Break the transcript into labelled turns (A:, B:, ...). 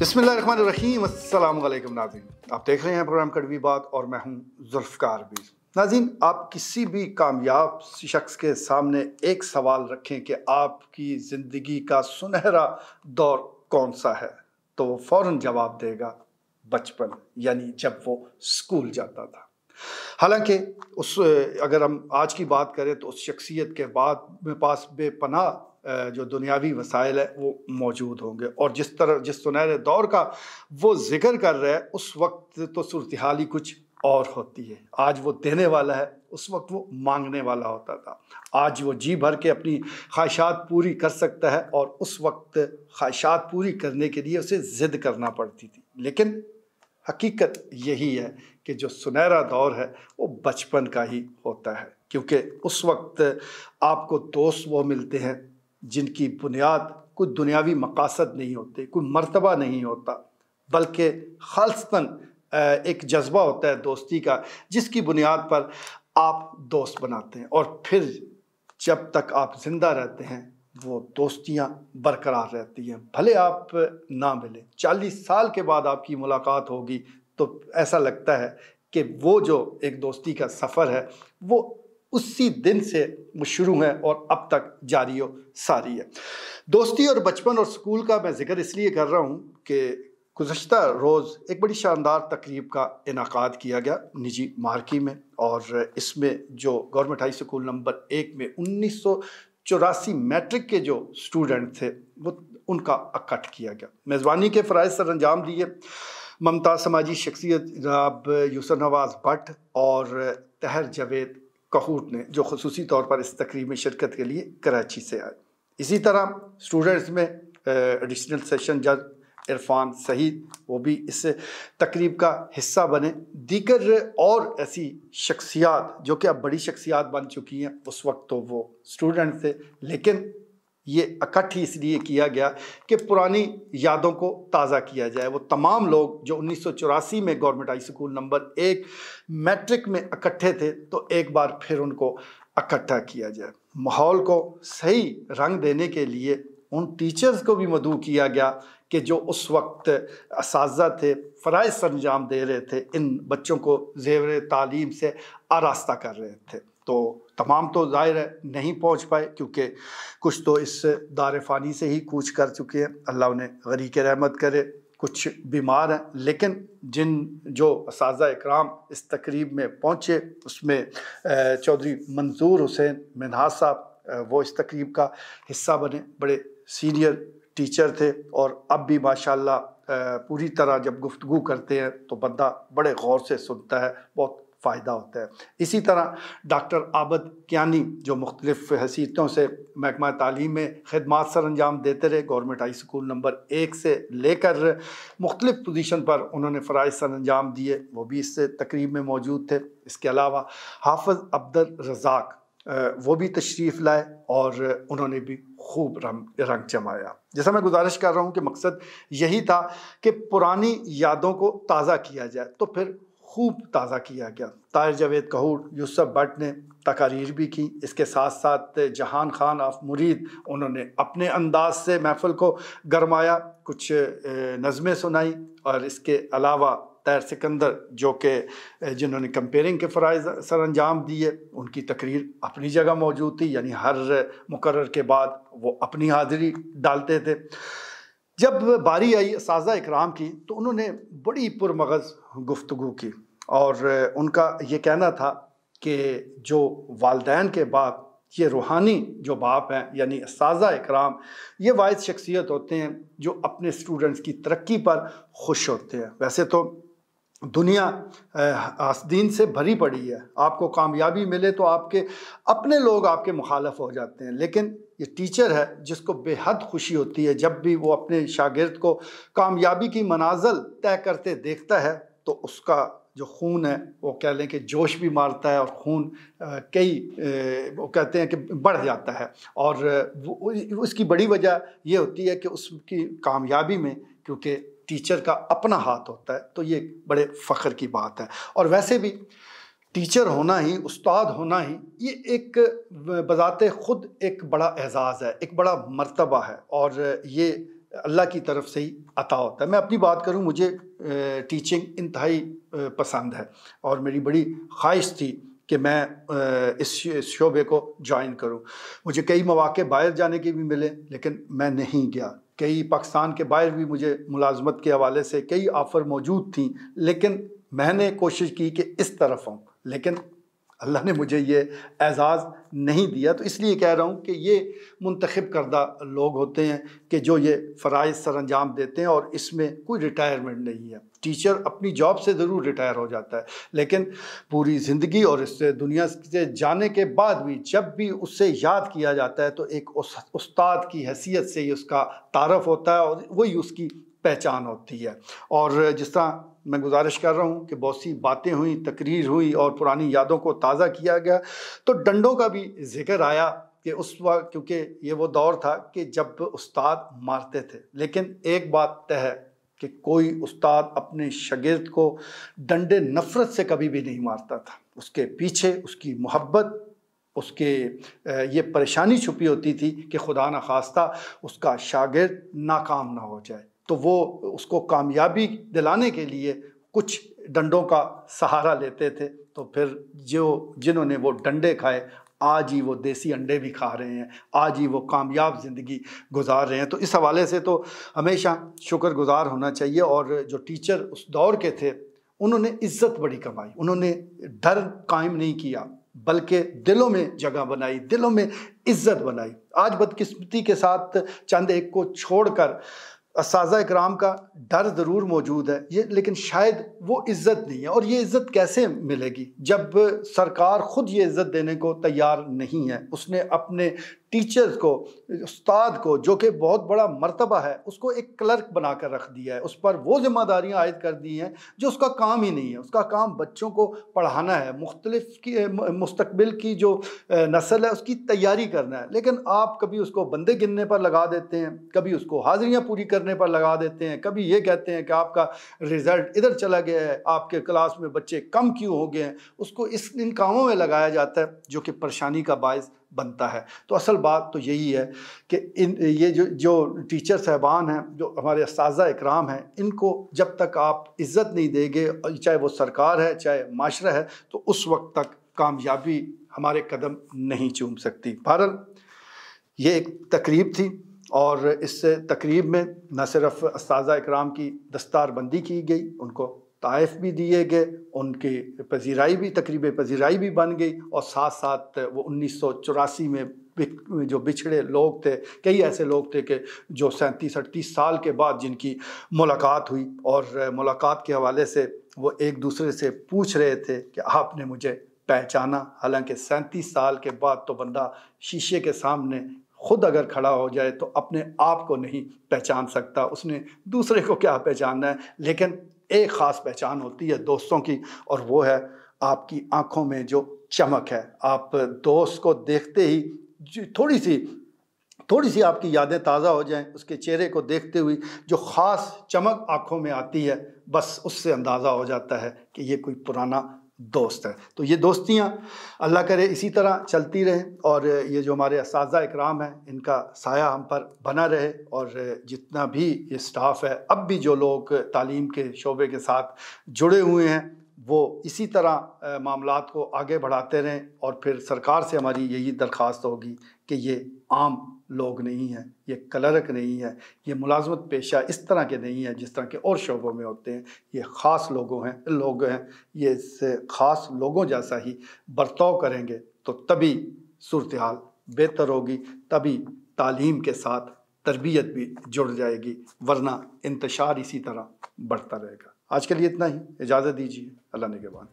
A: बिस्मिल्लाहिर्रहमानिर्रहीम। अस्सलाम वालेकुम नाज़रीन, आप देख रहे हैं प्रोग्राम कड़वी बात और मैं हूं जुल्फ़कार भी। नाज़रीन, आप किसी भी कामयाब शख्स के सामने एक सवाल रखें कि आपकी ज़िंदगी का सुनहरा दौर कौन सा है, तो वो फ़ौरन जवाब देगा बचपन, यानी जब वो स्कूल जाता था। हालांकि अगर हम आज की बात करें तो उस शख्सियत के बाद में पास बेपनाह जो दुनियावी वसाइल है वो मौजूद होंगे, और जिस सुनहरे दौर का वो जिक्र कर रहा है उस वक्त तो सूरत हाल ही कुछ और होती है। आज वो देने वाला है, उस वक्त वो मांगने वाला होता था। आज वो जी भर के अपनी ख्वाहिशात पूरी कर सकता है, और उस वक्त ख्वाहिशात पूरी करने के लिए उसे ज़िद करना पड़ती थी। लेकिन हकीकत यही है कि जो सुनहरा दौर है वो बचपन का ही होता है, क्योंकि उस वक्त आपको दोस्त वो मिलते हैं जिनकी बुनियाद कोई दुनियावी मकासद नहीं होते, कोई मर्तबा नहीं होता, बल्कि खालिस्तन एक जज्बा होता है दोस्ती का, जिसकी बुनियाद पर आप दोस्त बनाते हैं, और फिर जब तक आप जिंदा रहते हैं वो दोस्तियां बरकरार रहती हैं। भले आप ना मिलें, 40 साल के बाद आपकी मुलाकात होगी तो ऐसा लगता है कि वो जो एक दोस्ती का सफ़र है वो उसी दिन से वो शुरू है और अब तक जारी व सारी है। दोस्ती और बचपन और स्कूल का मैं जिक्र इसलिए कर रहा हूँ कि गुज़श्ता रोज़ एक बड़ी शानदार तकरीब का इनाकाद किया गया निजी मार्की में, और इसमें जो गवर्नमेंट हाई स्कूल नंबर 1 में 1984 मैट्रिक के जो स्टूडेंट थे वो उनका इकट्ठ किया गया। मेज़बानी के फ़राइज़ सर अंजाम दिए ममताज़ समाजी शख्सियत जनाब यूसुफ नवाज़ भट्ट और तहर जावेद कहूट ने, जो ख़ुसूसी तौर पर इस तकरीब में शिरकत के लिए कराची से आए। इसी तरह स्टूडेंट्स में एडिशनल सेशन जज इरफान सईद वो भी इस तकरीब का हिस्सा बने। दीगर और ऐसी शख्सियात जो कि अब बड़ी शख्सियात बन चुकी हैं, उस वक्त तो वो स्टूडेंट थे, लेकिन ये इकट्ठी इसलिए किया गया कि पुरानी यादों को ताज़ा किया जाए। वो तमाम लोग जो 1984 में government high school number 1 matric में इकट्ठे थे, तो एक बार फिर उनको इकट्ठा किया जाए। माहौल को सही रंग देने के लिए उन टीचर्स को भी मदऊ किया गया कि जो उस वक्त असातिज़ा थे, फ़राइज़ सरंजाम दे रहे थे, इन बच्चों को ज़ेवर तालीम से आरास्ता कर रहे थे। तो तमाम तो ज़ाहिर है नहीं पहुंच पाए, क्योंकि कुछ तो इस दार फ़ानी से ही कूच कर चुके हैं, अल्लाह उन्हें गरीक़ रहमत करे। कुछ बीमार हैं, लेकिन जो असातिज़ा इकराम इस तकरीब में पहुँचे उसमें चौधरी मंजूर हुसैन मिन्हाज साहब वो इस तकरीब का हिस्सा बने। बड़े सीनियर टीचर थे, और अब भी माशाल्लाह पूरी तरह जब गुफ्तगू करते हैं तो बंदा बड़े गौर से सुनता है, बहुत फ़ायदा होता है। इसी तरह डॉक्टर आबद कियानी जो मुख्तलिफ़ हैसियतों से महकमा तालीम में खिदमात सर अंजाम देते रहे, गवर्नमेंट हाई स्कूल नंबर 1 से लेकर मुख्तलिफ़ पोजीशन पर उन्होंने फ़राइज़ सर अंजाम दिए, वो भी इस तकरीब में मौजूद थे। इसके अलावा हाफ़िज़ अब्दुल रज़ाक वो भी तशरीफ़ लाए, और उन्होंने भी खूब रंग जमाया। जैसा मैं गुजारिश कर रहा हूँ कि मकसद यही था कि पुरानी यादों को ताज़ा किया जाए, तो फिर खूब ताज़ा किया गया। ताहिर जावेद कहूट, यूसुफ भट्ट ने तकारीर भी की। इसके साथ साथ जहान खान ऑफ मुरीद उन्होंने अपने अंदाज से महफ़िल को गरमाया, कुछ नज़में सुनाई, और इसके अलावा तैर सिकंदर जो कि जिन्होंने कंपेयरिंग के फ़राइज़ सर अंजाम दिए, उनकी तकरीर अपनी जगह मौजूद थी, यानी हर मुकर्रर के बाद वो अपनी हाज़िरी डालते थे। जब बारी आई असातिज़ा इकराम की तो उन्होंने बड़ी पुरमग़ज़ गुफ्तगू की, और उनका ये कहना था कि जो वालिदैन के बाद ये रूहानी जो बाप हैं, यानी असातिज़ा इकराम, ये वाहिद शख्सियत होते हैं जो अपने स्टूडेंट्स की तरक्की पर खुश होते हैं। वैसे तो दुनिया हासदीन से भरी पड़ी है, आपको कामयाबी मिले तो आपके अपने लोग आपके मुखालफ हो जाते हैं, लेकिन ये टीचर है जिसको बेहद खुशी होती है जब भी वो अपने शागिर्द को कामयाबी की मनाज़िल तय करते देखता है, तो उसका जो खून है वो कह लें कि जोश भी मारता है, और खून वो कहते हैं कि बढ़ जाता है। और उसकी बड़ी वजह ये होती है कि उसकी कामयाबी में क्योंकि टीचर का अपना हाथ होता है, तो ये बड़े फ़ख्र की बात है। और वैसे भी टीचर होना ही, उस्ताद होना ही, ये एक बज़ाते ख़ुद एक बड़ा एज़ाज़ है, एक बड़ा मर्तबा है, और ये اللہ کی طرف سے ہی عطا ہوتا ہے۔ میں اپنی بات کروں، مجھے ٹیچنگ انتہائی پسند ہے اور میری بڑی خواہش تھی کہ میں اس شعبے کو جوائن کروں۔ مجھے کئی مواقع باہر جانے کے بھی ملے لیکن میں نہیں گیا۔ کئی پاکستان کے باہر بھی مجھے ملازمت کے حوالے سے کئی آفر موجود تھیں، لیکن میں نے کوشش کی کہ اس طرف ہوں، لیکن اللہ نے مجھے یہ اعزاز نہیں دیا۔ تو اس لیے کہہ رہا ہوں کہ یہ منتخب کردہ لوگ ہوتے ہیں کہ جو یہ فرائض سر انجام دیتے ہیں، اور اس میں کوئی ریٹائرمنٹ نہیں ہے۔ ٹیچر اپنی جاب سے ضرور ریٹائر ہو جاتا ہے، لیکن پوری زندگی اور اس سے دنیا سے جانے کے بعد بھی جب بھی اس سے یاد کیا جاتا ہے تو ایک استاد کی حیثیت سے ہی اس کا تعارف ہوتا ہے اور وہی اس کی پہچان ہوتی ہے۔ اور جس طرح میں گزارش کر رہا ہوں کہ بہت سی باتیں ہوئیں، تقریر ہوئی اور پرانی یادوں کو تازہ کیا گیا، تو ڈنڈوں کا بھی ذکر آیا کہ اس وقت، کیونکہ یہ وہ دور تھا کہ جب استاد مارتے تھے، لیکن ایک بات طے ہے کہ کوئی استاد اپنے شاگرد کو ڈنڈے نفرت سے کبھی بھی نہیں مارتا تھا۔ اس کے پیچھے اس کی محبت، اس کے یہ پریشانی چھپی ہوتی تھی کہ خدا نخواستہ اس کا شاگرد ناکام نہ ہو جائے، تو وہ اس کو کامیابی دلانے کے لیے کچھ ڈنڈوں کا سہارا لیتے تھے۔ تو پھر جنہوں نے وہ ڈنڈے کھائے، آج ہی وہ دیسی انڈے بھی کھا رہے ہیں، آج ہی وہ کامیاب زندگی گزار رہے ہیں۔ تو اس حوالے سے تو ہمیشہ شکر گزار ہونا چاہیے۔ اور جو ٹیچر اس دور کے تھے، انہوں نے عزت بڑی کمائی، انہوں نے ڈر قائم نہیں کیا بلکہ دلوں میں جگہ بنائی، دلوں میں عزت بنائی۔ آج بدقسمتی کے ساتھ چند ایک کو چھوڑ کر اساتذہ اکرام کا ڈر ضرور موجود ہے، لیکن شاید وہ عزت نہیں ہے۔ اور یہ عزت کیسے ملے گی جب سرکار خود یہ عزت دینے کو تیار نہیں ہے؟ اس نے اپنے ٹیچرز کو، استاد کو، جو کہ بہت بڑا مرتبہ ہے، اس کو ایک کلرک بنا کر رکھ دیا ہے، اس پر وہ ذمہ داریاں عائد کر دی ہیں جو اس کا کام ہی نہیں ہے۔ اس کا کام بچوں کو پڑھانا ہے، مختلف مستقبل کی جو نسل ہے اس کی تیاری کرنا ہے، لیکن آپ کبھی اس کو بندے گننے پر لگا دیتے ہیں، کبھی اس کو حاضریاں پوری کرنے پر لگا دیتے ہیں، کبھی یہ کہتے ہیں کہ آپ کا رزلٹ ادھر چلا گیا ہے، آپ کے کلاس میں بچے کم کیوں ہو گئے ہیں، اس کو ان کاموں میں لگایا جاتا ہے جو کہ پریشانی کا باعث بنتا ہے۔ تو اصل بات تو یہی ہے کہ یہ جو ٹیچر صاحبان ہیں، جو ہمارے اساتذہ اکرام ہیں، ان کو جب تک آپ عزت نہیں دیں گے، چاہے وہ سرکار ہے چاہے معاشرہ ہے، تو اس وقت تک کامیابی ہمارے قدم نہیں چوم سکتی۔ بہرحال یہ ایک تقریب تھی، اور اس تقریب میں نہ صرف اساتذہ اکرام کی دستار بندی کی گئی، ان کو تحائف بھی دیے گئے، ان کی پذیرائی بھی، تقریب پذیرائی بھی بن گئی، اور ساتھ ساتھ وہ 1984 میں جو بچھڑے لوگ تھے، کئی ایسے لوگ تھے کہ جو 37-38 سال کے بعد جن کی ملاقات ہوئی، اور ملاقات کے حوالے سے وہ ایک دوسرے سے پوچھ رہے تھے کہ آپ نے مجھے پہچانا؟ حالانکہ 37 سال کے بعد تو بندہ شیشے کے سامنے خود اگر کھڑا ہو جائے تو اپنے آپ کو نہیں پہچان سکتا، اس نے دوسرے کو کیا پہچاننا ہے۔ لیکن ایک خاص پہچان ہوتی ہے دوستوں کی، اور وہ ہے آپ کی آنکھوں میں جو چمک ہے۔ آپ دوست کو دیکھتے ہی تھوڑی سی آپ کی یادیں تازہ ہو جائیں، اس کے چہرے کو دیکھتے ہوئی جو خاص چمک آنکھوں میں آتی ہے، بس اس سے اندازہ ہو جاتا ہے کہ یہ کوئی پرانا دوست ہے۔ تو یہ دوستیاں اللہ کرے اسی طرح چلتی رہیں، اور یہ جو ہمارے اساتذہ اکرام ہیں ان کا سایہ ہم پر بنا رہے، اور جتنا بھی یہ سٹاف ہے، اب بھی جو لوگ تعلیم کے شعبے کے ساتھ جڑے ہوئے ہیں، وہ اسی طرح معاملات کو آگے بڑھاتے رہیں۔ اور پھر سرکار سے ہماری یہی درخواست ہوگی کہ یہ عام لوگ نہیں ہیں، یہ کلرک نہیں ہے، یہ ملازمت پیشہ اس طرح کے نہیں ہیں جس طرح کے اور شعبوں میں ہوتے ہیں، یہ خاص لوگ ہیں، یہ اس خاص لوگوں جیسا ہی برتاؤ کریں گے تو تبھی صورتحال بہتر ہوگی، تبھی تعلیم کے ساتھ تربیت بھی جڑ جائے گی، ورنہ انتشار اسی طرح بڑھتا رہے گا۔ آج کے لیے اتنا ہی، اجازت دیجیے، اللہ نگہبان۔